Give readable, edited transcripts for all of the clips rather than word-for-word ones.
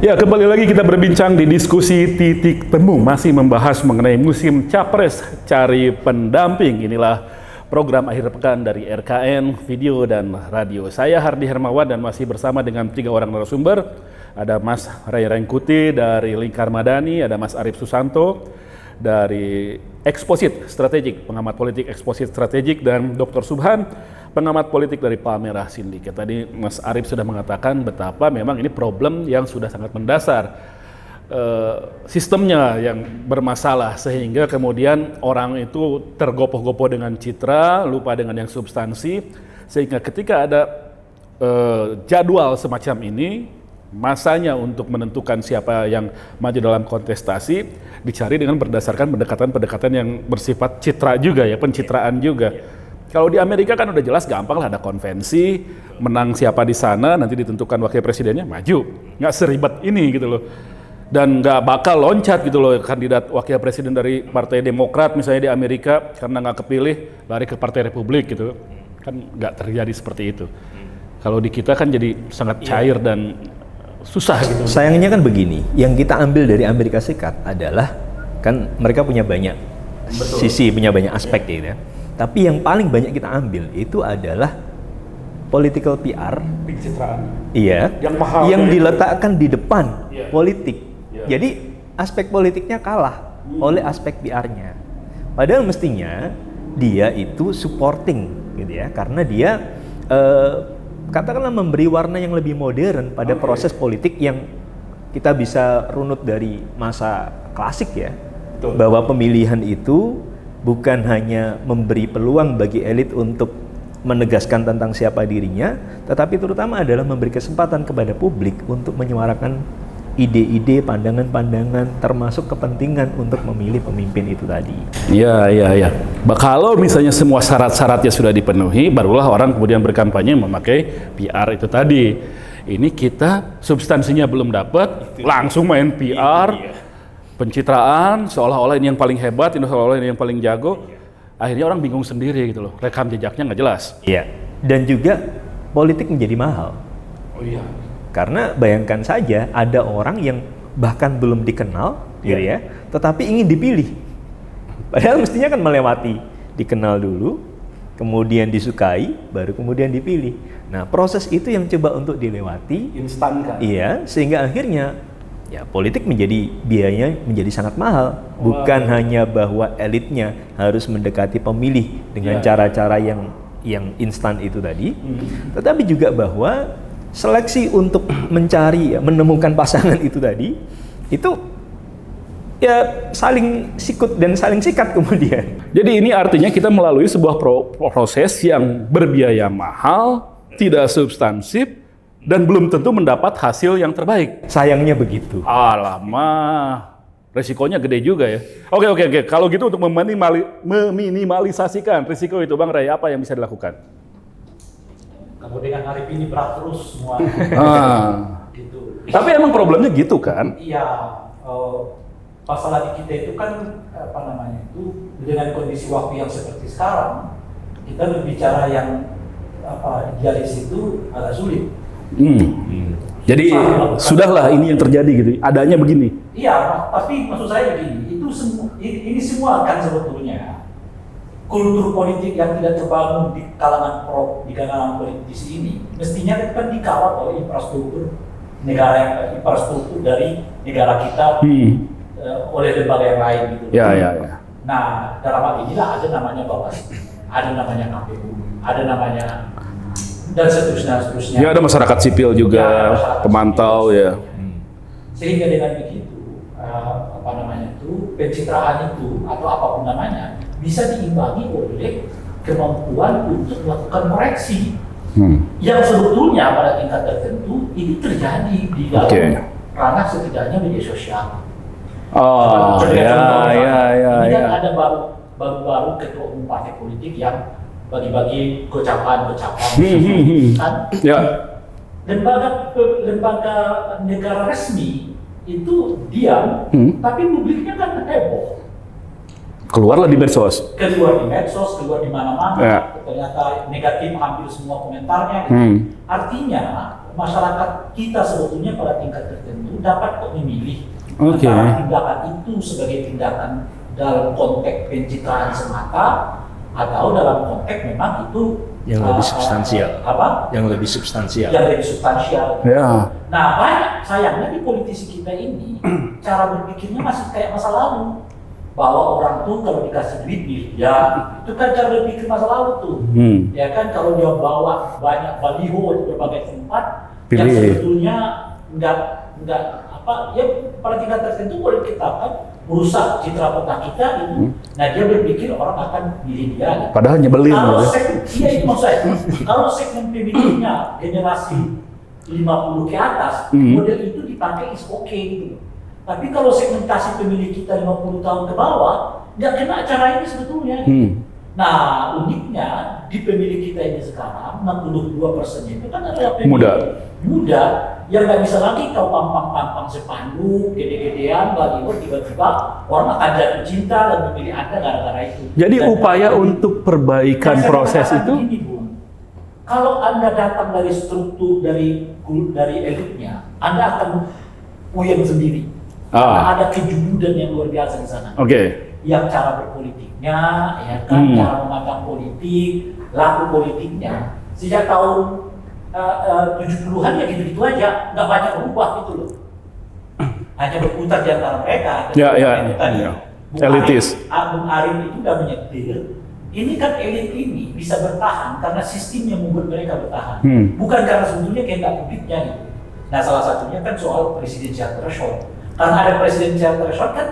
Ya, kembali lagi kita berbincang di diskusi titik temu, masih membahas mengenai musim Capres cari pendamping. Inilah program akhir pekan dari RKN Video dan Radio. Saya Hardi Hermawan dan masih bersama dengan 3 orang narasumber. Ada Mas Ray Rengkuti dari Lingkar Madani, ada Mas Arif Susanto dari Exposit Strategik, pengamat politik Exposit Strategik, dan Dr. Subhan, pengamat politik dari Palmerah Syndicate. Tadi Mas Arif sudah mengatakan betapa memang ini problem yang sudah sangat mendasar, sistemnya yang bermasalah sehingga kemudian orang itu tergopoh-gopoh dengan citra, lupa dengan yang substansi, sehingga ketika ada jadwal semacam ini, masanya untuk menentukan siapa yang maju dalam kontestasi dicari dengan berdasarkan pendekatan-pendekatan yang bersifat citra juga ya, pencitraan juga. Kalau di Amerika kan udah jelas gampang lah, ada konvensi, menang siapa di sana, nanti ditentukan wakil presidennya, maju. Nggak seribet ini gitu loh. Dan nggak bakal loncat gitu loh kandidat wakil presiden dari Partai Demokrat misalnya di Amerika, karena nggak kepilih, lari ke Partai Republik gitu. Kan nggak terjadi seperti itu. Kalau di kita kan jadi sangat cair dan susah gitu. Sayangnya kan begini, yang kita ambil dari Amerika Serikat adalah, kan mereka punya banyak sisi, punya banyak aspek gitu ya. Tapi yang paling banyak kita ambil itu adalah political PR, pencitraan. Iya, yang diletakkan di depan politik. Jadi aspek politiknya kalah oleh aspek PR-nya. Padahal mestinya dia itu supporting gitu ya, karena dia katakanlah memberi warna yang lebih modern pada proses politik yang kita bisa runut dari masa klasik ya. Betul. Bahwa pemilihan itu bukan hanya memberi peluang bagi elit untuk menegaskan tentang siapa dirinya, tetapi terutama adalah memberi kesempatan kepada publik untuk menyuarakan ide-ide, pandangan-pandangan, termasuk kepentingan untuk memilih pemimpin itu tadi. Iya. Kalau misalnya semua syarat-syaratnya sudah dipenuhi, barulah orang kemudian berkampanye memakai PR itu tadi. Ini kita substansinya belum dapat, langsung main PR. Pencitraan, seolah-olah ini yang paling hebat, ini seolah-olah ini yang paling jago. Akhirnya orang bingung sendiri gitu loh, rekam jejaknya nggak jelas. Iya, dan juga politik menjadi mahal. Oh iya. Karena bayangkan saja ada orang yang bahkan belum dikenal, gitu ya, tetapi ingin dipilih. Padahal mestinya kan melewati, dikenal dulu, kemudian disukai, baru kemudian dipilih. Nah, proses itu yang coba untuk dilewati. Instan kan? Iya, sehingga akhirnya ya politik menjadi biayanya menjadi sangat mahal. Bukan hanya bahwa elitnya harus mendekati pemilih dengan cara-cara yang instan itu tadi, tetapi juga bahwa seleksi untuk mencari, menemukan pasangan itu tadi, itu ya saling sikut dan saling sikat kemudian. Jadi ini artinya kita melalui sebuah proses yang berbiaya mahal, tidak substansif, dan belum tentu mendapat hasil yang terbaik. Sayangnya begitu. Alamak, resikonya gede juga ya. Oke. Kalau gitu untuk meminimalisasikan risiko itu, Bang Ray, apa yang bisa dilakukan? Kemudian Arif ini berat terus semua. Gitu. Tapi emang problemnya gitu kan? Iya, masalah di kita itu kan dengan kondisi waktu yang seperti sekarang, kita berbicara yang idealis itu agak sulit. Jadi sudahlah ini yang terjadi gitu, adanya begini. Iya, tapi maksud saya begini, ini semua kan sebetulnya kultur politik yang tidak terbangun di kalangan politisi ini mestinya kan dikawal oleh infrastruktur dari negara kita, oleh lembaga yang lain gitu. Ya. Nah, dalam hal inilah ada namanya Bawaslu, ada namanya KPU, ada namanya dan seterusnya. Ya, ada masyarakat sipil juga, pemantau ya. Sehingga dengan begitu, pencitraan itu atau apapun namanya bisa diimbangi oleh kemampuan untuk melakukan koreksi yang sebetulnya pada tingkat tertentu ini terjadi di dalam ranah setidaknya media sosial. Ini kan ada baru ketua umum partai politik yang bagi-bagi gocapan kan? Ya. Lembaga negara resmi itu diam, tapi publiknya kan heboh. Keluarlah di medsos. Keluar di mana-mana. Ternyata negatif hampir semua komentarnya. Artinya masyarakat kita sebetulnya pada tingkat tertentu dapat kok memilih Oke. antara tindakan itu sebagai tindakan dalam konteks pencitraan semata atau dalam konteks memang itu Yang lebih substansial. apa? Yang lebih substansial. Yang lebih substansial. Ya. Nah, banyak sayangnya di politisi kita ini cara berpikirnya masih kayak masa lalu. Bahwa orang tuh kalau dikasih duit ya itu kan cara berpikir masa lalu tuh. Ya kan kalau dia bawa banyak baliho di berbagai tempat yang Pilih. sebetulnya enggak apa ya pada tingkat tertentu boleh dikatakan merusak citra kota kita gitu. Nah, dia berpikir orang akan pilih dia gitu. Padahal nyebelin Kalau gitu. iya itu maksud saya. Kalau segmen pemilihnya generasi 50 ke atas, model itu dipakai is okay gitu. Tapi kalau segmentasi pemilih kita 50 tahun ke bawah, nggak kena cara ini sebetulnya. Nah, uniknya di pemilih kita ini sekarang 62% itu kan adalah pemilih muda yang nggak bisa lagi kau pampang-pampang sepanduk, gede-gedean, baliho, tiba-tiba orang akan jatuh cinta dan memilih Anda gara-gara itu. Jadi Dan upaya untuk perbaikan saya proses mengatakan itu, begini, Bung. Kalau Anda datang dari struktur dari elitnya, Anda akan puyeng sendiri. Karena ada kejujuran yang luar biasa di sana. Oke. Yang cara berpolitiknya, ya kan, cara memandang politik, laku politiknya. Sejak tahun 70-an ya gitu-gitu aja, nggak banyak berubah gitu loh. Hanya berputar di antara mereka. Elitis. Bung Arin itu udah menyetir. Ini kan elit ini bisa bertahan karena sistem yang membuat mereka bertahan. Bukan karena sebetulnya kehendak publiknya gitu. Nah, salah satunya kan soal presidensial threshold. Karena ada presidensial threshold kan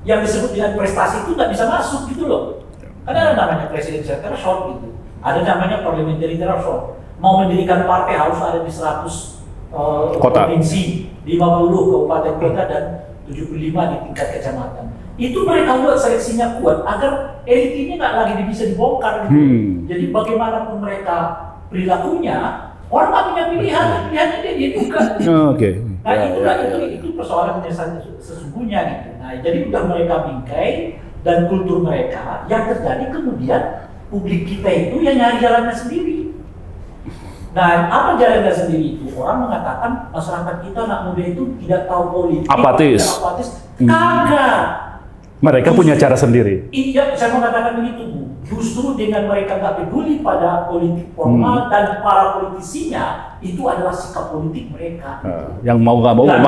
yang disebut dengan prestasi itu nggak bisa masuk gitu loh. Karena ada namanya presidensial threshold gitu. Ada namanya parliamentary threshold. Mau mendirikan partai harus ada di 100 Kota. provinsi, 50 kabupaten kota dan 75 di tingkat kecamatan. Itu mereka buat seleksinya kuat agar elit ini nggak lagi bisa dibongkar gitu. Jadi bagaimanapun mereka perilakunya, orang nggak punya pilihan, pilihannya dia juga. Oke. Nah itu persoalan sesungguhnya gitu. Nah jadi udah mereka bingkai dan kultur mereka yang terjadi kemudian publik kita itu yang nyari jalannya sendiri. Nah apa jalannya sendiri itu? Orang mengatakan masyarakat kita anak muda itu tidak tahu politik, Apatis. tidak apatis. Kagak. Mereka punya cara sendiri. Iya, saya mengatakan begitu, Bu. Justru dengan mereka nggak peduli pada politik formal dan para politisinya, itu adalah sikap politik mereka. Yang mau nggak mau Dan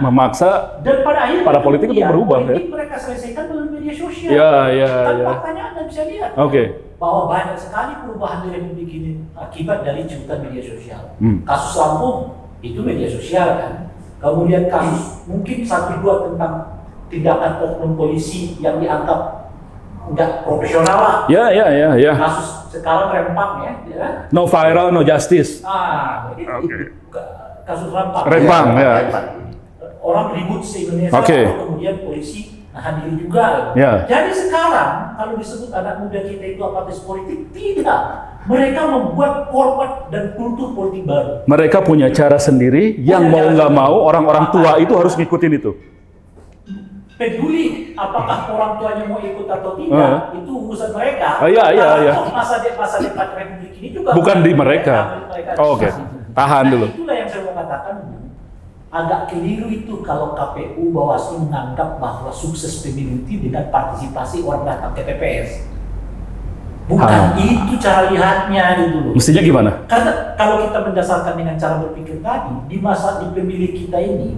memaksa dan pada akhirnya para politik untuk berubah, politik mereka selesaikan melalui media sosial. Ya. Faktanya Anda bisa lihat Oke. bahwa banyak sekali perubahan di Republik ini akibat dari cuitan media sosial. Kasus Lampung itu media sosial kan. Kemudian kasus mungkin 1-2 tentang tindakan oknum polisi yang dianggap nggak profesional lah. Ya. Kasus sekarang Rempang ya. No viral, no justice. Itu kasus Rempang. Rempang, ya. Orang ribut se-Indonesia, Oke. kemudian polisi nahan diri juga. Ya. Jadi sekarang kalau disebut anak muda kita itu apatis politik, tidak. Mereka membuat format dan kultur politik baru. Mereka punya cara sendiri yang mau nggak mau orang-orang tua itu harus ngikutin itu. Peduli apakah orang tuanya mau ikut atau tidak, itu urusan mereka. Iya. Masa depan Republik ini juga Bukan di mereka. Oke. Tahan dulu. Itulah yang saya mau katakan, agak keliru itu kalau KPU Bawaslu menganggap bahwa sukses pemilu itu dengan partisipasi orang datang ke TPS. Bukan itu cara lihatnya gitu loh. Mestinya gimana? Karena kalau kita mendasarkan dengan cara berpikir tadi, di pemilih kita ini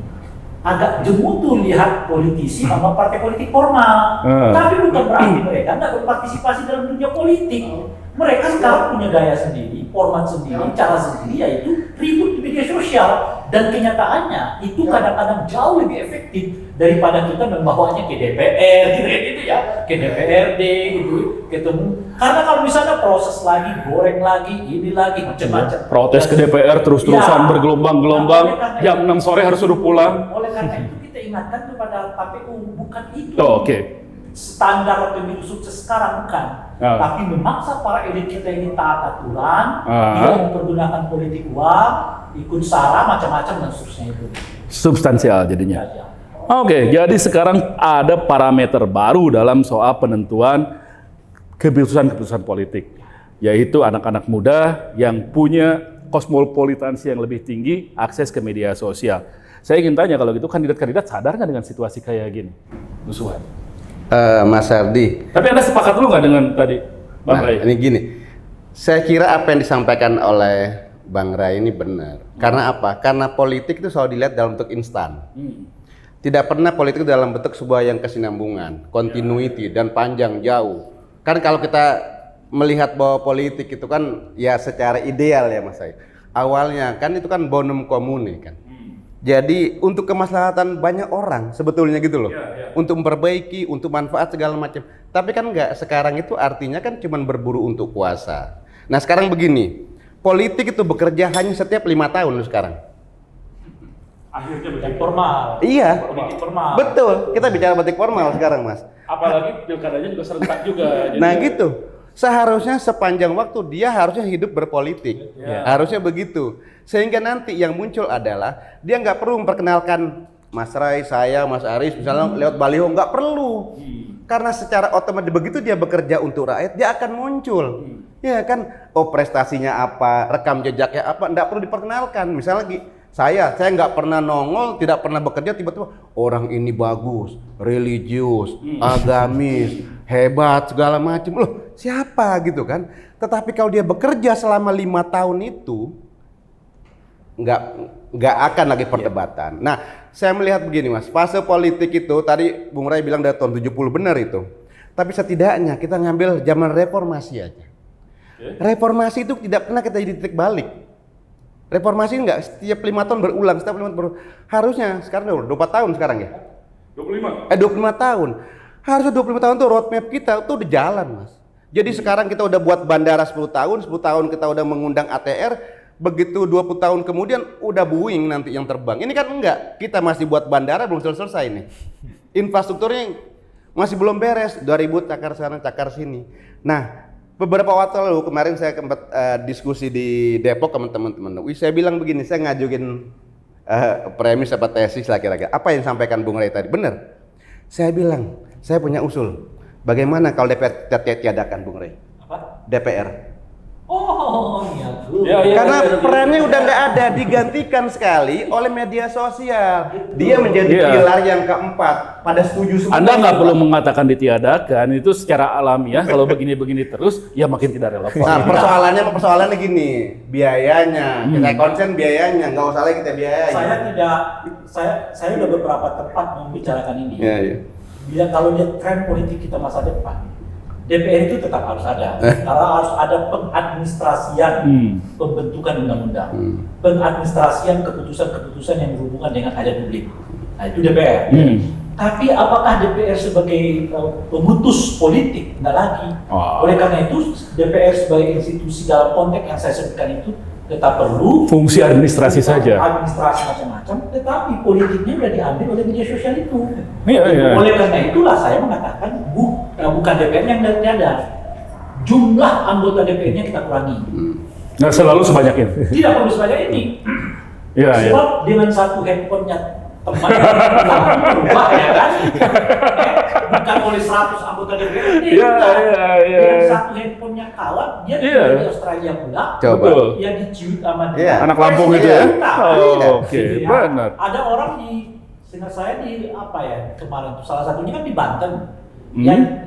agak jemutu lihat politisi sama partai politik formal. Tapi bukan berarti mereka nggak berpartisipasi dalam dunia politik. Mereka sekarang punya gaya sendiri, format sendiri, cara sendiri, yaitu ribut di media sosial. Dan kenyataannya itu kadang-kadang jauh lebih efektif daripada kita membawanya ke DPR, gitu ya, ke DPRD, gitu, ketemu. Karena kalau misalnya proses lagi, goreng lagi, ini lagi, macam-macam. Protes ke DPR terus-terusan bergelombang-gelombang, jam 6 sore harus sudah pulang. Oleh karena itu kita ingatkan kepada KPU, bukan itu. Oke. Standar pemilu sukses sekarang bukan. Tapi memaksa para elit kita ini taat aturan, tidak mempergunakan politik uang, ikut SARA, macam-macam dan seterusnya itu. Substansial jadinya. Oke, jadi sekarang ada parameter baru dalam soal penentuan keputusan-keputusan politik, yaitu anak-anak muda yang punya kosmopolitansi yang lebih tinggi, akses ke media sosial. Saya ingin tanya kalau gitu kandidat-kandidat sadar nggak dengan situasi kayak gini? Nusuhan. Mas Ardi. Tapi Anda sepakat dulu nggak dengan tadi, Bang Ray? Ini gini, saya kira apa yang disampaikan oleh Bang Ray ini benar. Karena apa? Karena politik itu selalu dilihat dalam bentuk instan. Tidak pernah politik itu dalam bentuk sebuah yang kesinambungan, continuity dan panjang jauh. Kan kalau kita melihat bahwa politik itu kan ya secara ideal ya Mas Ray. Awalnya kan itu kan bonum comune kan. Jadi untuk kemaslahatan banyak orang sebetulnya gitu loh. Untuk memperbaiki, untuk manfaat segala macam. Tapi kan enggak, sekarang itu artinya kan cuma berburu untuk kuasa. Nah sekarang begini, politik itu bekerja hanya setiap 5 tahun loh sekarang. Akhirnya politik formal. Iya, Politik formal. betul. Kita bicara politik formal sekarang Mas. Apalagi pilkadanya juga serentak juga. Nah gitu, seharusnya sepanjang waktu dia harusnya hidup berpolitik. Harusnya begitu. Sehingga nanti yang muncul adalah dia nggak perlu memperkenalkan Mas Ray, saya, Mas Aris misalnya lewat baliho, nggak perlu. Karena secara otomatis begitu dia bekerja untuk rakyat, dia akan muncul. Ya kan, oh prestasinya apa, rekam jejaknya apa, nggak perlu diperkenalkan. Misalnya lagi, saya nggak pernah nongol, tidak pernah bekerja, tiba-tiba orang ini bagus, religius, agamis, hebat, segala macam. Loh, siapa gitu kan? Tetapi kalau dia bekerja selama 5 tahun itu, nggak akan lagi perdebatan. Nah, saya melihat begini Mas, fase politik itu tadi Bung Ray bilang dari tahun 70 benar itu. Tapi setidaknya kita ngambil zaman reformasi aja. Reformasi itu tidak pernah kita jadi titik balik. Reformasi enggak setiap 5 tahun berulang, setiap 5 tahun berulang. Harusnya sekarang udah 24 tahun sekarang ya? 25. 25 tahun. Harusnya 25 tahun tuh roadmap kita tuh udah jalan Mas. Jadi sekarang kita udah buat bandara 10 tahun kita udah mengundang ATR. Begitu 20 tahun kemudian udah Boeing nanti yang terbang. Ini kan enggak, kita masih buat bandara belum selesai nih. Infrastrukturnya masih belum beres, 2000 cakar sana cakar sini. Nah, beberapa waktu lalu kemarin saya sempat diskusi di Depok sama teman-teman. Saya bilang begini, saya ngajuin premis apa tesis lah kira-kira. Apa yang disampaikan Bung Ray tadi benar. Saya bilang, saya punya usul. Bagaimana kalau DPR tiadakan Bung Ray? Apa? DPR. Oh iya. Karena perannya udah nggak ada, digantikan sekali oleh media sosial. Dia menjadi pilar yang keempat. Pada setuju semua. Anda nggak perlu mengatakan ditiadakan, itu secara alamiah. Kalau begini-begini terus, ya makin tidak relevan. Nah, persoalannya gini, biayanya. Kita konsen biayanya, nggak usah lagi kita biayanya. Saya udah beberapa tempat membicarakan ini. Iya. Bila kalau lihat tren politik kita masa depan, DPR itu tetap harus ada, karena harus ada pengadministrasian pembentukan undang-undang, pengadministrasian keputusan-keputusan yang berhubungan dengan hajat publik. Nah itu DPR. Tapi apakah DPR sebagai pemutus politik? Enggak lagi. Oleh karena itu DPR sebagai institusi dalam konteks yang saya sebutkan itu tetap perlu fungsi administrasi saja. Administrasi macam-macam, tetapi politiknya sudah diambil oleh media sosial itu. Iya. Oleh karena itulah saya mengatakan bukan DPR yang tidak ada. Jumlah anggota DPR-nya kita kurangi. Nggak selalu sebanyak ini. Tidak perlu sebanyak ini. Sebab dengan satu handphonenya teman berubah ya kan? Bukan oleh 100 anggota DPR ini. Dengan satu handphonenya kawan, dia tinggal di Australia pula. Coba. Dia diciut sama dia. Anak Lampung itu ya? Oke, Ya. benar. Ada orang di seingat saya di apa ya kemarin tuh salah satunya kan di Banten yang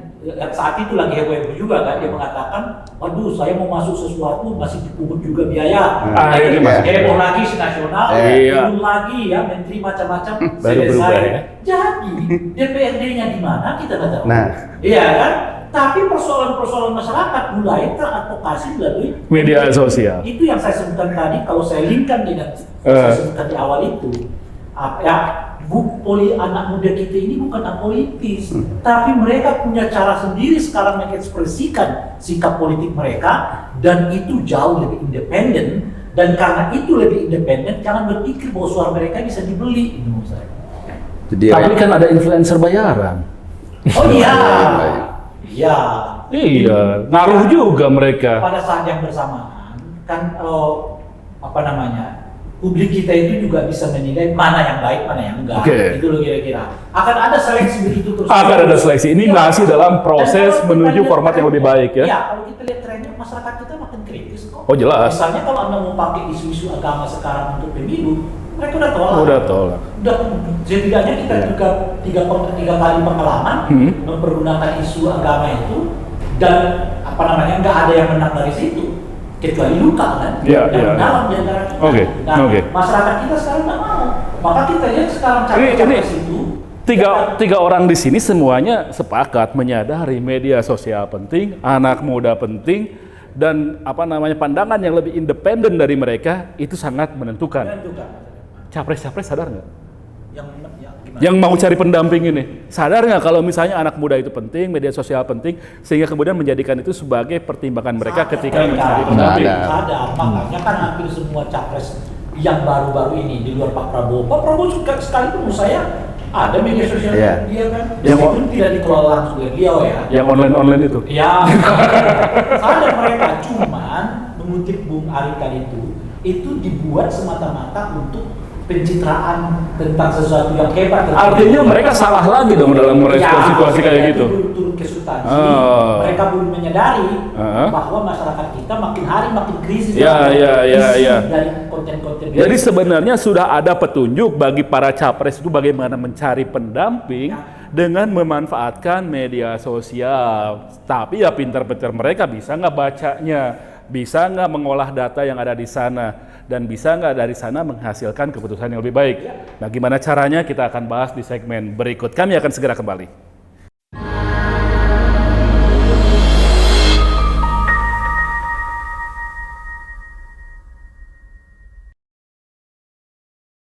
saat itu lagi heboh-heboh juga kan, dia mengatakan, waduh saya mau masuk sesuatu masih dipungut juga biaya. Ini masih heboh lagi si nasional, turun lagi ya menteri macam-macam. Baru berubah ya. Jadi DPRD-nya di mana kita nggak tahu. Nah, iya kan? Tapi persoalan-persoalan masyarakat mulai teradvokasi melalui Media sosial. Itu yang saya sebutkan tadi, kalau saya linkkan dengan saya sebutkan di awal itu, anak muda kita ini bukan apolitis, tapi mereka punya cara sendiri sekarang mengekspresikan sikap politik mereka, dan itu jauh lebih independen. Dan karena itu lebih independen, jangan berpikir bahwa suara mereka bisa dibeli. Itu menurut saya. Tapi kan ada influencer bayaran. Oh iya. Iya, ngaruh juga mereka. Pada saat yang bersamaan kan publik kita itu juga bisa menilai mana yang baik, mana yang enggak. Oke. Itu loh kira-kira. Akan ada seleksi begitu terus. Akan ada seleksi. Ini Iya. masih dalam Dan proses kalau kita menuju lihat format yang lebih baik ya. Iya, kalau kita lihat trennya masyarakat kita makin kritis kok. Oh, jelas. Misalnya kalau Anda mau pakai isu-isu agama sekarang untuk pemilu, mereka udah tolak. Udah tolak. Udah, setidaknya kita juga tiga kali pengalaman mempergunakan isu agama itu, dan apa namanya, nggak ada yang menang dari situ kecuali luka kan, Iya, yang iya, dalam iya. di antara kita. Oke, Nah, oke. masyarakat kita sekarang nggak mau. Maka kita lihat sekarang capres-capres itu Tiga orang di sini semuanya sepakat menyadari media sosial penting, anak muda penting, dan apa namanya, pandangan yang lebih independen dari mereka itu sangat menentukan. menentukan. Capres-capres sadar nggak? Yang gimana? Yang mau cari pendamping ini sadar nggak kalau misalnya anak muda itu penting, media sosial penting, sehingga kemudian menjadikan itu sebagai pertimbangan mereka ketika mencari pendamping. Sadar. Makanya kan hampir semua capres yang baru-baru ini di luar Pak Prabowo juga sekalipun menurut saya ada media sosial Iya. dia kan, Yang meskipun tidak dikelola langsung oleh beliau ya. Yang online itu. Ya, sadar mereka, cuman mengutip Bung Ari tadi itu dibuat semata-mata untuk pencitraan tentang sesuatu yang hebat. Artinya mereka salah lagi dong dalam merespon situasi kayak mereka gitu. itu belum turun ke substansi. Oh. Mereka belum menyadari Uh-huh. bahwa masyarakat kita makin hari makin krisis. Ya, ya, ya, Isi ya. dari konten-konten. Jadi sebenarnya sudah ada petunjuk bagi para capres itu bagaimana mencari pendamping dengan memanfaatkan media sosial. Tapi ya pintar-pintar mereka bisa nggak bacanya, bisa nggak mengolah data yang ada di sana, dan bisa nggak dari sana menghasilkan keputusan yang lebih baik. Nah, gimana caranya kita akan bahas di segmen berikut. Kami akan segera kembali.